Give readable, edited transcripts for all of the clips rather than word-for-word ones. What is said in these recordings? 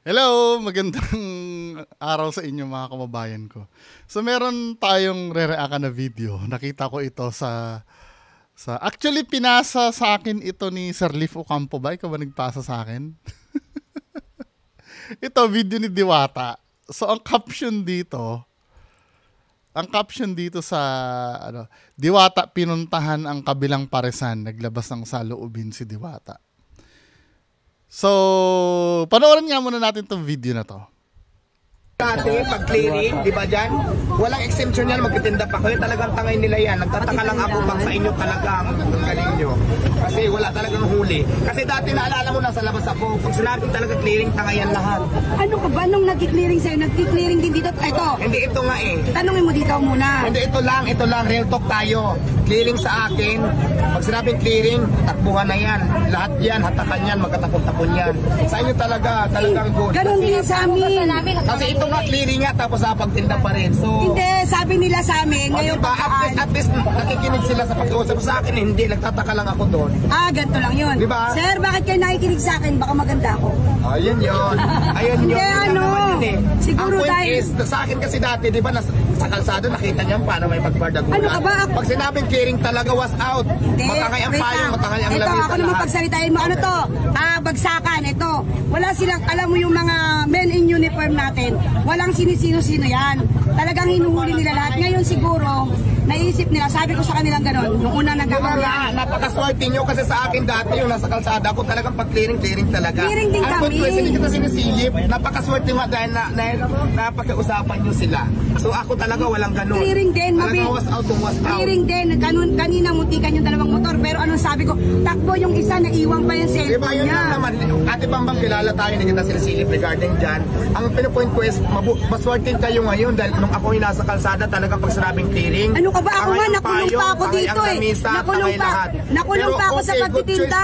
Hello! Magandang araw sa inyo mga kababayan ko. So meron tayong re-react na video. Nakita ko ito actually pinasa sa akin ito ni Sir Leaf Ocampo ba? Ikaw ba nagpasa sa akin? Ito video ni Diwata. So ang caption dito sa Diwata pinuntahan ang kabilang paresan, naglabas ng saloobin si Diwata. So, panoorin nga muna natin itong video na to. Dati, pag-clearing, di ba dyan? Walang exemption yan, magtitinda pa kayo. Talagang tangay nila yan. Nagtataka lang ako pag sa inyo talagang galing nyo. Kasi wala talagang huli. Kasi dati naalala mo, nasa labas ako. Pag sinabing talaga clearing, tangay yan lahat. Ano ka ba nung nag-clearing sa'yo? Nag-clearing din dito? Ito. Hindi, ito nga eh. Tanungin mo dito muna. Hindi, ito lang. Real talk tayo. Clearing sa akin. Pag sinabing clearing, takbuhan na yan. Lahat yan, hatakan yan, magkatapon-tapon yan. Sa inyo talagang good. Ganun din sa amin. Kasi ito nga clearing nga, tapos pagtinda pa rin. So, hindi, sabi nila sa amin. Ngayon Diba, at least nakikinig sila sa pag-uusap sa akin. Hindi, nagtataka lang ako doon. Ganito lang yun. Diba? Sir, bakit kayo nakikinig sa akin? Baka maganda ako. Ayun yun. Hindi, siguro ang point dahil is, sa akin kasi dati, di ba, sa kalsado, nakita niyo paano may pagbardagulan. Ano ka ba? Pag sinabing clearing talaga was out. Hindi, Matangay ang payong, matangay ang ito, labis. ako naman pagsalitain mo. Ano to? Bagsakan. Ito. Wala silang, alam mo yung mga men in uniform natin, walang sinisino-sino yan. Talagang hinuhuli nila lahat. Ngayon siguro, naisip nila, sabi ko sa kanilang gano'n, nung una nagkakaroon. Napakaswerte nyo kasi sa akin dati yung nasa kalsada ko talagang pag-clearing talaga. Clearing din kami. Hindi kita sinisilip. Napakaswerte nga dahil napag-usapan nyo sila. So ako talaga walang gano'n. Clearing din. Talagang was out. Clearing din. Kanina muntikan yung dalawang motor. Pero anong sabi ko, takbo yung isa, naiwang pa yung cellphone yun niya. Naman, Ate Bambang, kilala tayo, hindi kita sinisilip regarding dyan. Ang pinupoint ko is, maswerte kayo ngayon dahil nung ako yung nasa kalsada, talagang pag sinabing clearing. Ano ka ba? Ako nga, nakulong pa ako dito eh. Nakulong pa ako sa pagtitinda.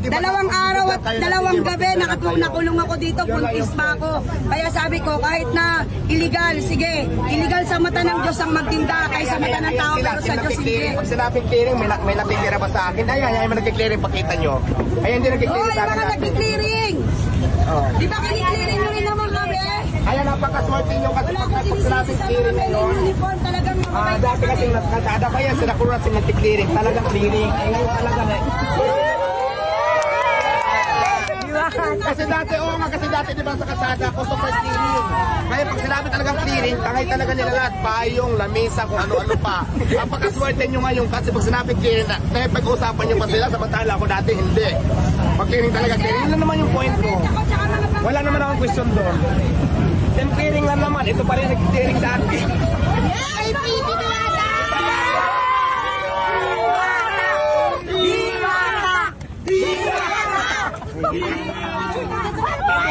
Dalawang araw at dalawang gabi, nakulong ako dito, buntis pa ako. Kaya sabi ko, kahit na illegal, sige, illegal sa mata ng Diyos ang magtinda, kaysa sa mata ng tao, pero sa Diyos hindi. Pag sinabing clearing, may natitira ba sa akin? Ayan, may nagkiklearing, pakita nyo. Ayan, hindi nagkiklearing sa akin. Mga nagkiklearing. Di ba kiniklearing nyo rin naman kami? Ayan, napakaswerte nyo kasi pag sinabing clearing ngayon. Dati kasi nasa kalsada pa yan, sila kura sila nagkiklearing. Talagang clearing. Ngayon talaga na. Kasi dati di ba sa kalsada ako super clearing. Kaya pag sinabi talagang clearing, tangay talaga nila lahat, payong, lamesa, kung ano-ano pa. Napakaswerte nyo ngayon kasi pag sinabi clearing, kaya pag-usapan nyo pa sila, samantala ako dati hindi. Pag clearing talaga clearing, yun lang naman yung point ko. Wala naman akong question doon. Then clearing lang naman, ito pa rin nag-clearing dati.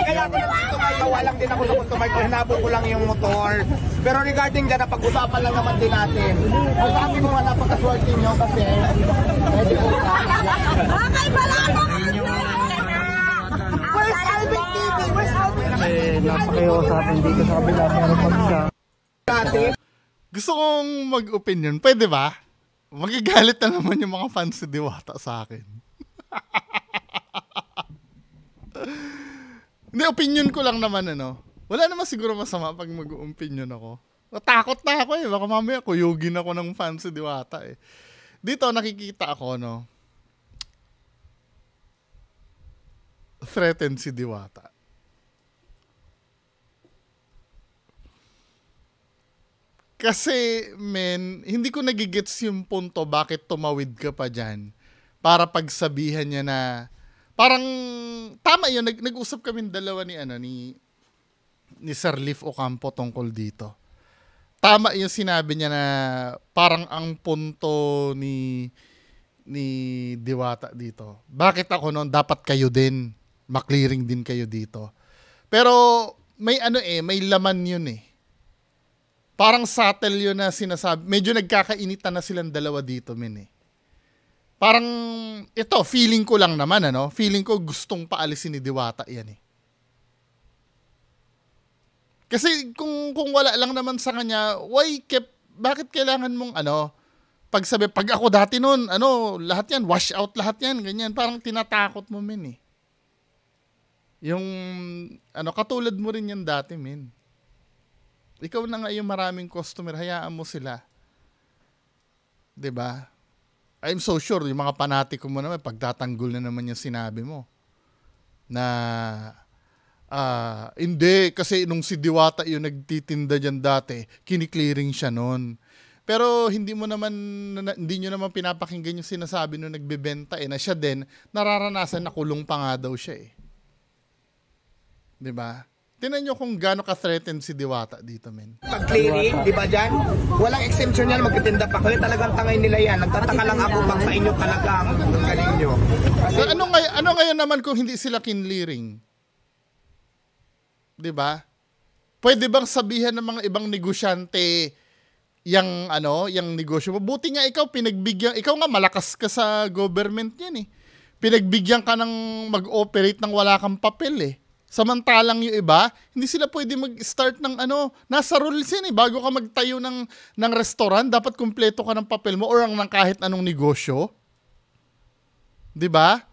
Kaya ako dito ngayon, walang din ako sa customer ko, hinabol ko lang yung motor. Pero regarding dyan, napag-usapan lang naman din natin. Ang sabi ko nga, napakaswerte nyo kasi pwede ko Okay, pala ako! Where's Alvin TV? Where's Alvin? Napakausapin dito sa kabila, meron pa siya. Gusto kong mag-opinion. Pwede ba? Magigalit na naman yung mga fans si Diwata sa akin. Hindi, opinion ko lang naman, Wala naman siguro masama pag mag-opinion ako. Takot na ako Baka mamaya kuyugin ako ng fans si Diwata Dito nakikita ako, threaten si Diwata. Kasi, hindi ko nagigets yung punto bakit tumawid ka pa dyan para pagsabihan niya na parang tama yun, nag-usap kami dalawa ni Sir Leaf Ocampo tungkol dito. Tama yung sinabi niya na parang ang punto ni Diwata dito. Bakit ako noon dapat kayo din, maklearing din kayo dito. Pero may may laman yun Parang subtle yun na sinasabi. Medyo nagkakainitan na silang dalawa dito, Parang, ito, feeling ko lang naman, Feeling ko gustong paalisin ni Diwata yan, Kasi kung wala lang naman sa kanya, bakit kailangan mong, pag ako dati noon, lahat yan, wash out lahat yan, ganyan. Parang tinatakot mo, Yung, katulad mo rin yan dati, men. Ikaw na nga yung maraming customer, hayaan mo sila. 'Di ba? I'm so sure, yung mga panatiko mo naman, pagtatanggol na naman yung sinabi mo. Na, hindi, kasi nung si Diwata yung nagtitinda dyan dati, kiniklearing siya noon. Pero hindi nyo naman pinapakinggan yung sinasabi nung nagbebenta na siya din, nararanasan na kulong pa nga daw siya eh. 'Di ba? Tingnan nyo kung gaano ka-threatened si Diwata dito, men. Pag-clearing, di ba dyan? Walang exemption yan, magtitinda pa kayo. Talagang tangay nila yan. Nagtataka lang ako pag sa inyo talagang galing nyo. Kasi, ano ngayon naman kung hindi sila kinlearing? 'Di ba? Pwede bang sabihan ng mga ibang negosyante yung negosyo mo? Buti nga ikaw ikaw nga malakas ka sa government yan eh. Pinagbigyan ka ng mag-operate ng wala kang papel eh. Samantalang yung iba, hindi sila pwede mag-start ng nasa rules yan eh. Bago ka magtayo ng restaurant, dapat kumpleto ka ng papel mo or ng kahit anong negosyo. 'Di ba?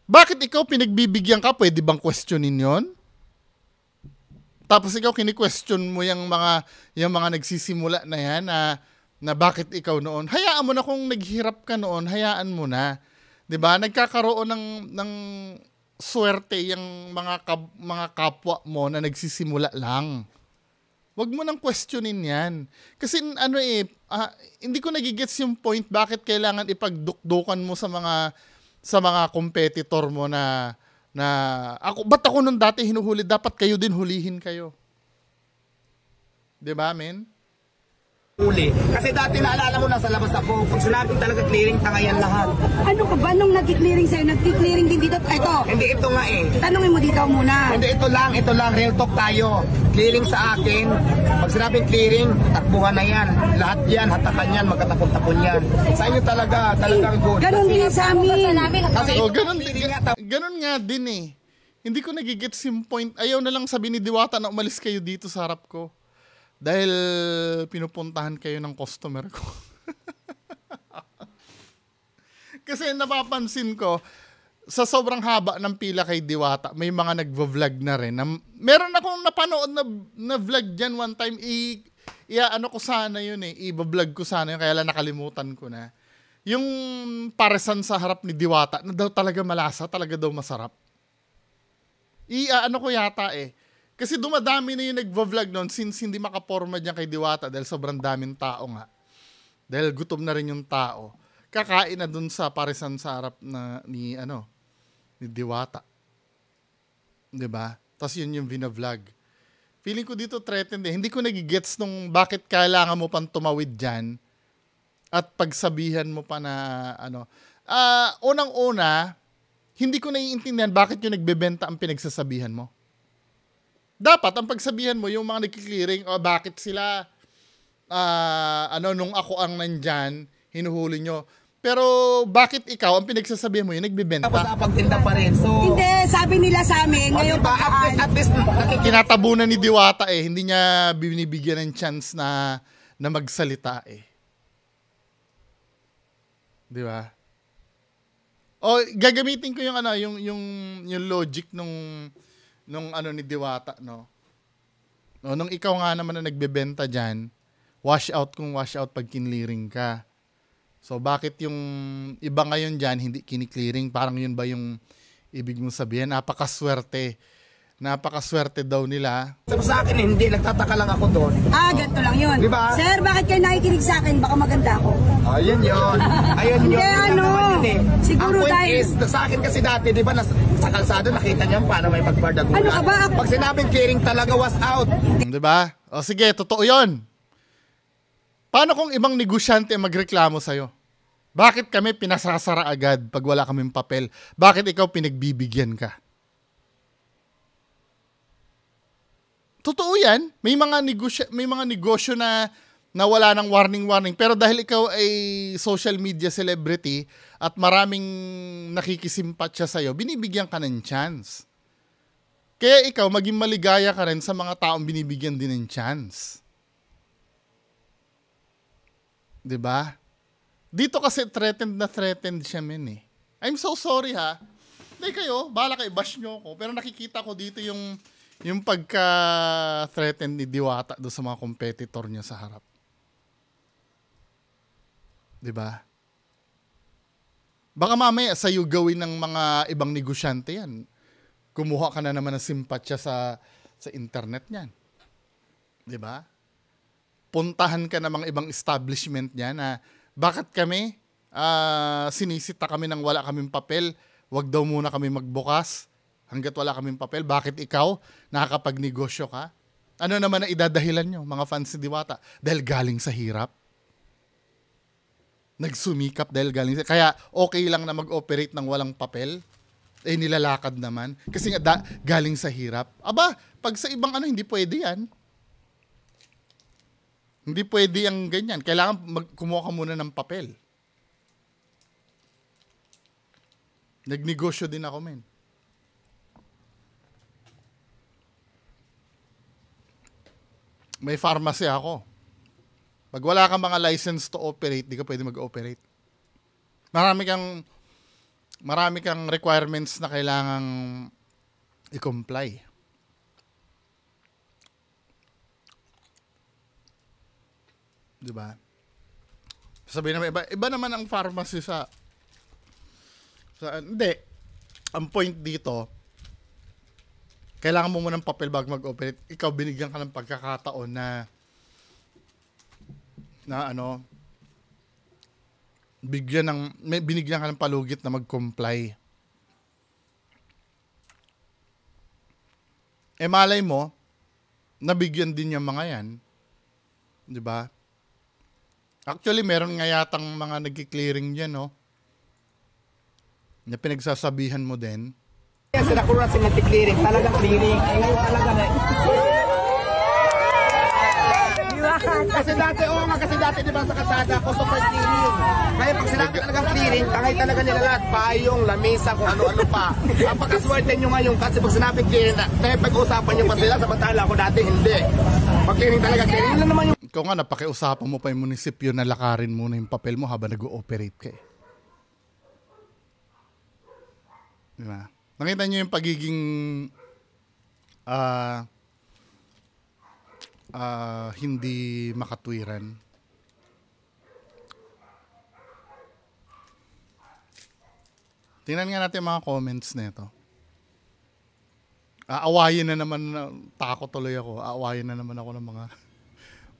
Bakit ikaw pinagbibigyan ka? Pwede bang questionin yon? Tapos ikaw kini-question mo yung mga nagsisimula na yan na bakit ikaw noon. Hayaan mo na kung naghirap ka noon, hayaan mo na. 'Di ba? Nagkakaroon ng swerte yung mga kapwa mo na nagsisimula lang. Wag mo nang questionin yan. Kasi hindi ko nagigets yung point bakit kailangan ipagdukdukan mo sa mga competitor mo na ba't ako nung dati hinuhuli, dapat kayo din hulihin kayo. 'Di ba, men? huli. Kasi dati naalala mo nasa labas ako, pag sinabi talaga clearing, tangayan lahat. Ano ka ba nung nag-clearing sa'yo? Nag-clearing din dito? Ito. Hindi, ito nga eh. Tanungin mo dito muna. Hindi, ito lang, real talk tayo. Clearing sa akin, pag sinabing clearing, takbuhan na yan. Lahat yan, hatakan yan, magkatapon-tapon yan. Sa inyo talagang good. Ganon din sa amin. Kasi ganun nga din eh. Hindi ko nagigets yung point. Ayaw na lang sabi ni Diwata na umalis kayo dito sa harap ko. Dahil pinupuntahan kayo ng customer ko. Kasi napapansin ko, sa sobrang haba ng pila kay Diwata, may mga nagvo-vlog na rin. Meron akong napanood na vlog dyan one time. Ko sana yun eh. I-vlog ko sana yun, kaya lang nakalimutan ko na. Yung paresan sa harap ni Diwata, na daw talaga malasa, talaga daw masarap. Ko yata eh. Kasi dumadami na yung nagvo-vlog noon since hindi makaporma dyan kay Diwata dahil sobrang daming tao nga. Dahil gutom na rin yung tao. Kakain na dun sa paresan sa harap ni Diwata. 'Di ba? Tapos yun yung vina-vlog. Feeling ko dito threatened eh. Hindi ko nagigets nung bakit kailangan mo pang tumawid dyan at pagsabihan mo pa na unang-una, hindi ko naiintindihan bakit yung nagbebenta ang pinagsasabihan mo. Dapat, ang pagsabihan mo, yung mga nagki-clearing, bakit sila, nung ako ang nandyan, hinuhuli nyo. Pero, bakit ikaw, ang pinagsasabihan mo, yung nagbibenta? tapos napagtinda pa rin. So, Hindi, sabi nila sa amin, ngayon diba, at least Kinatabunan ni Diwata eh, hindi niya binibigyan ng chance na magsalita eh. Di ba? O, gagamitin ko yung logic nung ni Diwata, no? No, nung ikaw nga naman na nagbebenta diyan, wash out pag kinlearing ka. So bakit yung iba ngayon diyan hindi kiniklearing? Parang yun ba yung ibig mong sabihin? Napakaswerte daw nila. sa akin hindi, nagtataka lang ako doon. ganito lang yun. Diba? Sir, bakit kayo nakikinig sa akin? Baka maganda ako. Ayun yun. Hindi, siguro ang point dahil- is, sa akin kasi dati, di ba, sa kalsada, nakita niyo paano may pagbardagulan. Ano ka ba? Pag sinabing clearing talaga was out. Di ba? O sige, totoo yun. Paano kung ibang negosyante magreklamo sa'yo? Bakit kami pinasasara agad pag wala kaming papel? Bakit ikaw pinagbibigyan ka? Totoo yan. May mga negosyo na wala ng warning. Pero dahil ikaw ay social media celebrity at maraming nakikisimpatya sa'yo, binibigyan ka ng chance. Kaya ikaw, maging maligaya ka rin sa mga taong binibigyan din ng chance. 'Di ba? Dito kasi threatened siya, men eh. I'm so sorry ha. Hindi kayo, bahala kayo, bash nyo ako. Pero nakikita ko dito yung pagka-threaten ni Diwata doon sa mga competitor niya sa harap. 'Di ba? Baka mamaya sa'yo gawin ng mga ibang negosyante yan. Kumuha ka na naman ng simpatya sa internet niyan. 'Di ba? Puntahan ka ng mga ibang establishment niya na bakit kami sinisita kami nang wala kaming papel, wag daw muna kami magbukas hanggat wala kaming papel. Bakit ikaw nakakapagnegosyo ka? Ano naman ang idadahilan nyo, mga fans ni Diwata? Dahil galing sa hirap. Nagsumikap dahil galing sa... Kaya okay lang na mag-operate ng walang papel. Eh nilalakad naman. Kasi nga galing sa hirap. Aba, pag sa ibang hindi pwede yan. Hindi pwede ang ganyan. Kailangan kumuha ka muna ng papel. Nagnegosyo din ako, men. May pharmacy ako. Pag wala kang mga license to operate, di ka pwede mag-operate. Marami kang requirements na kailangang i-comply. Di ba? Sabihin naman, iba naman ang pharmacy sa hindi. Ang point dito, kailangan mo muna ng papel bago mag-operate. Ikaw, binigyan ka ng pagkakataon na binigyan ka ng palugit na mag-comply. Eh malay mo, nabigyan din yung mga yan. Di ba? Actually, meron nga yatang mga nagki-clearing dyan, no? Na pinagsasabihan mo din. Yan, sila kung nasa nagki-clearing, talagang clearing. Eh ngayon talaga na. Kasi dati di ba sa kalsada, customer clearing. Ngayon pag sinabi talagang clearing, tangay talaga nila lahat. Payong, lamesa, kung ano-ano pa. Ang pagkaswerte nyo ngayon, kasi pag sinabi clearing, dahil pag-usapan nyo pa sila, samantala ako dati hindi. Pag clearing talaga, clearing. Yun naman yung... Ikaw nga, napakiusapan mo pa yung munisipyo na lakarin muna yung papel mo habang nag-ooperate ka eh. Diba? Nakita nyo yung pagiging hindi makatwiran. Tingnan nga natin mga comments nito. Aawayin na naman, takot tuloy ako. Aawayin na naman ako ng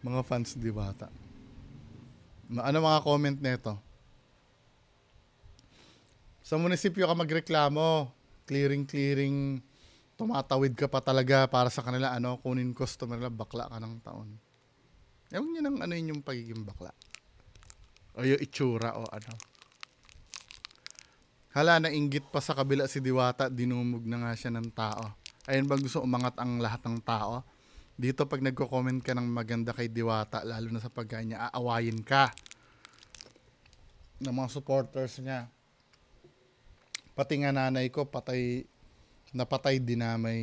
mga fans di Diwata. Ano mga comment nito? Sa munisipyo ka magreklamo, clearing, tumatawid ka pa talaga para sa kanila, kunin customer nila, bakla ka ng taon. Ewan nyo nang yun yung pagiging bakla. O yung itsura o ano. Hala, nainggit pa sa kabila si Diwata, dinumog na nga siya ng tao. Ayun ba gusto umangat ang lahat ng tao? Dito pag nagko-comment ka ng maganda kay Diwata, lalo na sa pagkain niya, aawayin ka ng mga supporters niya. Pati nga nanay ko, napatay dinamay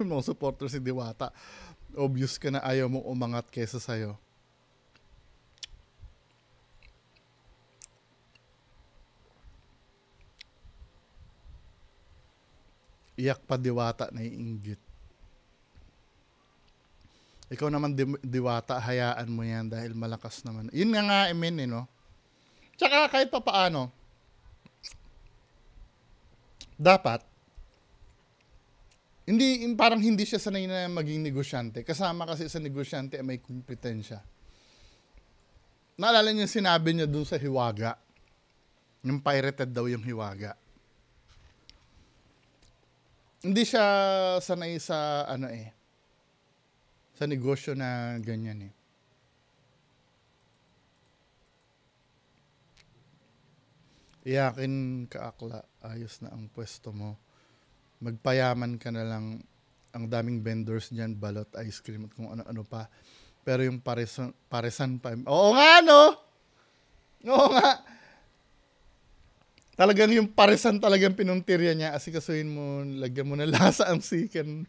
ng mga supporters si Diwata. Obvious ka na ayaw mong umangat kesa sa'yo. Iyak pa Diwata, naiinggit. Ikaw naman Diwata, hayaan mo yan dahil malakas naman. Yun nga no? Tsaka kahit pa paano, dapat, parang hindi siya sanay na maging negosyante. Kasama kasi sa negosyante ay may kompetensya. Naalala niyo sinabi niya dun sa Hiwaga. Yung pirated daw yung Hiwaga. Hindi siya sanay sa sa negosyo na ganyan eh. Iyakin ka akla, ayos na ang pwesto mo. Magpayaman ka na lang, ang daming vendors dyan, balot, ice cream at kung ano-ano pa. Pero yung paresan pa. Oo nga, no? Oo nga. Talagang yung paresan talagang pinuntirya niya. Asikasuhin mo, lagyan mo na lasa ang sikan.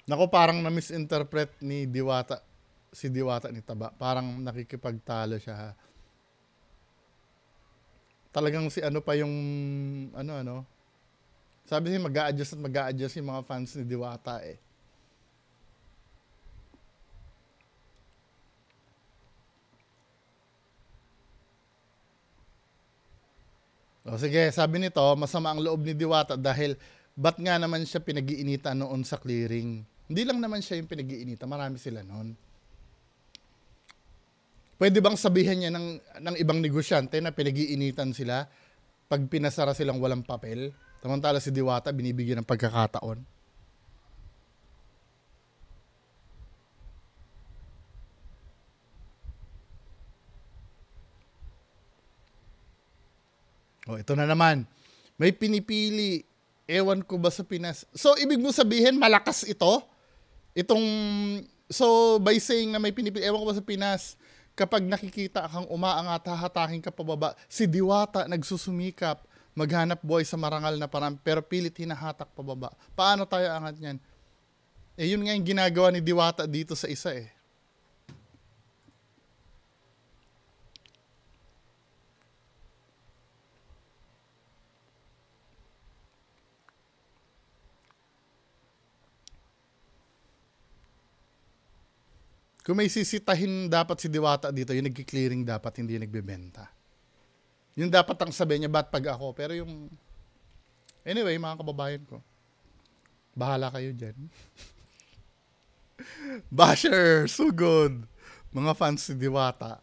Nako, parang na-misinterpret ni Diwata, si Diwata ni Taba. Parang nakikipagtalo siya ha. Talagang si ano pa yung, ano. Sabi niya mag-a-adjust at mag-a-adjust yung mga fans ni Diwata eh. O sige, sabi nito, masama ang loob ni Diwata dahil ba't nga naman siya pinag-iinitan noon sa clearing? Hindi lang naman siya yung pinag-iinitan, marami sila noon. Pwede bang sabihan niya ng ibang negosyante na pinag-iinitan sila pag pinasara silang walang papel? Samantala si Diwata binibigyan ng pagkakataon. O, ito na naman. May pinipili. Ewan ko ba sa Pinas. So, ibig mo sabihin, malakas ito? So, by saying na may pinipili, ewan ko ba sa Pinas, kapag nakikita kang umaangat, hahatakin ka pababa, si Diwata nagsusumikap, maghanap buhay sa marangal na parang, pero pilit hinahatak pababa. Paano tayo angat niyan? Eh, yun nga yung ginagawa ni Diwata dito sa isa eh. Kung may sisitahin dapat si Diwata dito, yung nagki-clearing dapat, hindi yung nagbebenta. Yung dapat ang sabihin niya, ba't pag ako? Pero yung... Anyway, mga kababayan ko, bahala kayo dyan. Basher, sugod, mga fans si Diwata.